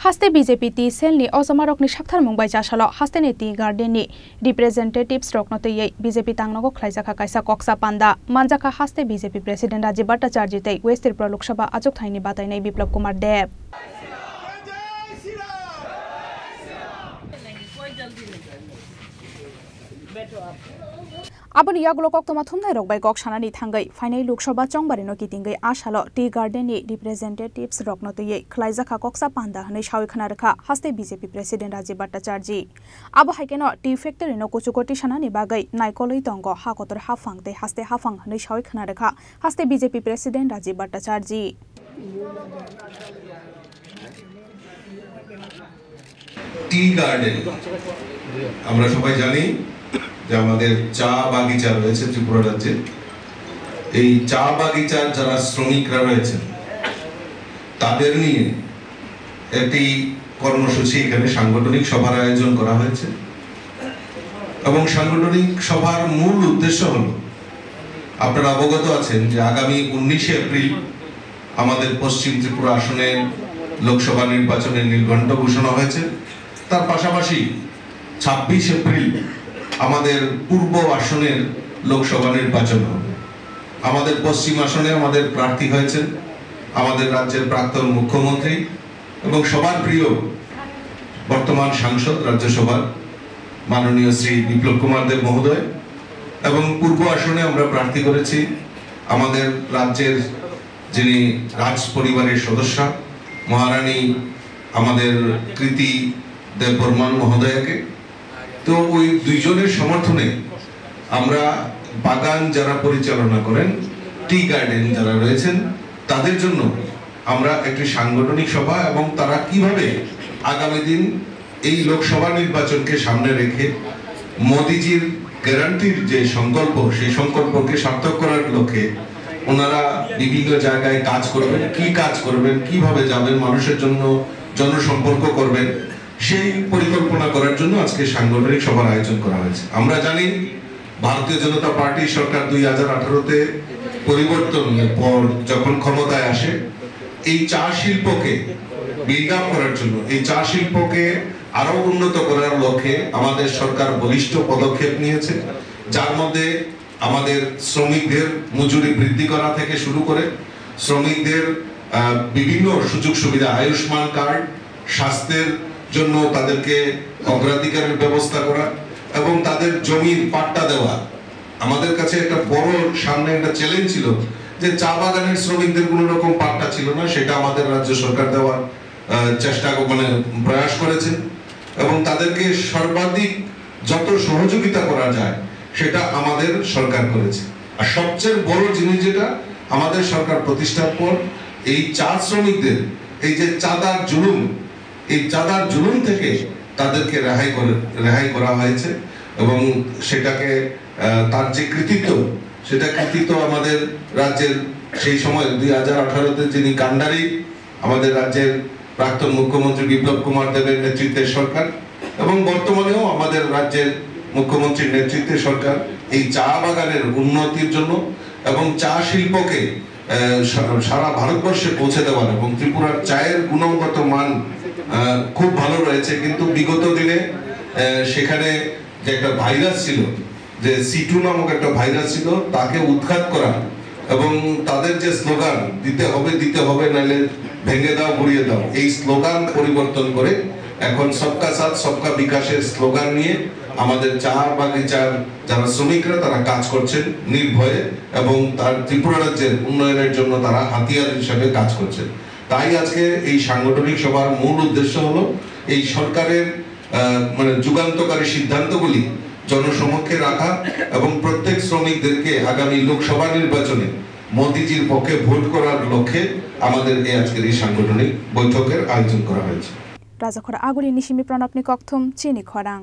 Haste BJP ti selni Osamarokni Shakthar Mumbai Jashalo Haste ti Gardenni representatives roknote BJP tangnogo khlaijaka kaisa koksa panda manjaka Haste BJP President Rajiv Bhattacharya tei West Tripura Lok Sabha ajok thaini batainai Biplab Kumar Dev Aboni yaglokok toma thumnai rokbai kok sanani thangai final Lok Sabha chongbari no kitingai ashalo tea garden ni representatives roknote khlaijaka koksa panda hanai shawi khana rakha Haste BJP President Rajiv Bhattacharya abo haikeno tea factory no kuchukoti sanani bagai naikoloi tongo hakotor hafang te Haste hafang hanai shawi khana rakha Haste BJP President Rajiv Bhattacharya tea garden আমরা সবাই জানি যে আমাদের চা বাগিচা রয়েছে ত্রিপুরা রাজ্যে এই চা বাগিচার যারা শ্রমিকরা রয়েছেন তাদের নিয়ে একটি কর্মসূচি এখানে সাংগঠনিক সভার আয়োজন করা হয়েছে এবং সাংগঠনিক সভার মূল উদ্দেশ্য হলো আপনারা অবগত আছেন যে আগামী 19 এপ্রিল আমাদের পশ্চিম ত্রিপুরা আসনে লোকসভা নির্বাচনের নির্ঘণ্ট ঘোষণা হয়েছে তার পাশাপাশি 26 এপ্রিল আমাদের পূর্ব আসনের লোকসভা নির্বাচন হবে আমাদের পশ্চিম আসনে আমাদের প্রার্থী হয়েছেন আমাদের রাজ্যের প্রাক্তন মুখ্যমন্ত্রী এবং সবার প্রিয় বর্তমান সাংসদ রাজ্যসভার মাননীয় শ্রী বিপ্লব কুমার দেব মহোদয় এবং পূর্ব আসনে আমরা প্রার্থী করেছি আমাদের রাজ্যের যিনি রাজ পরিবারের সদস্য মহারানী আমাদের কৃতি দেব বর্মন মহোদয়কে তো ওই দুইজনের সমর্থনে আমরা বাগান যারা পরিচালনা করেন টি গার্ডেন যারা রয়েছেন তাদের জন্য আমরা একটি সাংগঠনিক সভা এবং তারা কিভাবে আগামী দিন এই লোকসভা নির্বাচনকে সামনে রেখে মোদিজির গ্যারান্টির যে সংকল্প সেই সংকল্পকে সার্থক করার লক্ষ্যে ওনারা বিভিন্ন জায়গায় কাজ করবেন কি কাজ করবেন কিভাবে যাবেন মানুষের জন্য জনসম্পর্ক করবেন সেই পরিকল্পনা করার জন্য আজকে সাংগঠনিক সভার আয়োজন করা হয়েছে আমরা জানি ভারতীয় জনতা পার্টি সরকার 2018 তে পরিবর্তনের পর যখন ক্ষমতায় আসে এই চা শিল্পকে বিল্ড আপ করার জন্য এই চা শিল্পকে আরো উন্নত করার লক্ষ্যে আমাদের সরকার বলিষ্ঠ পদক্ষেপ নিয়েছে যার মধ্যে আমাদের শ্রমিকদের মজুরি বৃদ্ধি করা থেকে শুরু করে শ্রমিকদের বিভিন্ন সুযোগ সুবিধা আয়ুষ্মান কার্ড স্বাস্থ্যের জন্য তাদেরকে অগ্রাধিকারের ব্যবস্থা করা এবং তাদের জমির পাট্টা দেওয়া আমাদের কাছে একটা বড় সামনে একটা চ্যালেঞ্জ ছিল যে চা বাগানের শ্রমিকদের কোনো রকম পাট্টা ছিল না সেটা আমাদের রাজ্য সরকার দেওয়ার চেষ্টা প্রয়াস করেছেন এবং তাদেরকে সর্বাধিক যত সহযোগিতা করা যায় সেটা আমাদের সরকার করেছে আর সবচেয়ে বড় জিনিস যেটা আমাদের সরকার প্রতিষ্ঠার পর এই চা শ্রমিকদের এই যে চাঁদার জুলুম এই চাঁদার জুলুম থেকে তাদেরকে রেহাই করা হয়েছে এবং সেটাকে তার যে কৃতিত্ব সেটা কৃতিত্ব আমাদের রাজ্যের সেই সময় 2018 তে যিনি কান্ডারি আমাদের রাজ্যের প্রাক্তন মুখ্যমন্ত্রী বিপ্লব কুমার দেবের নেতৃত্বের সরকার এবং বর্তমানেও আমাদের রাজ্যের মুখ্যমন্ত্রীর নেতৃত্বে সরকার এই চা বাগানের উন্নতির জন্য এবং চা শিল্পকে সারা ভারতবর্ষে পৌঁছে দেওয়ার এবং ত্রিপুরার চায়ের গুণগত মান খুব ভালো রয়েছে কিন্তু বিগত দিনে সেখানে যে একটা ভাইরাস ছিল যে C2 নামক একটা ভাইরাস ছিল তাকে উৎখাত করা এবং তাদের যে স্লোগান দিতে হবে নাহলে ভেঙে দাও গুড়িয়ে দাও এই স্লোগান পরিবর্তন করে এখন সবকা সাথ সবকা বিকাশের স্লোগান নিয়ে আমাদের চা বাগিচার যারা শ্রমিকরা তারা কাজ করছেন নির্ভয়ে এবং তার ত্রিপুরা রাজ্যের উন্নয়নের জন্য তারা হাতিয়ার হিসেবে কাজ করছেন তাই আজকে এই সাংগঠনিক সভার মূল উদ্দেশ্য হলো এই সরকারের মানে যুগান্তকারী সিদ্ধান্তগুলি জনসমক্ষে রাখা এবং প্রত্যেক শ্রমিকদেরকে আগামী লোকসভা নির্বাচনে মোদিজির পক্ষে ভোট করার লক্ষ্যে আমাদের এই আজকের এই সাংগঠনিক বৈঠকের আয়োজন করা হয়েছে রাজাখরা আগুলি নিশিমি প্রণবনি কক্থম চিনি খরাং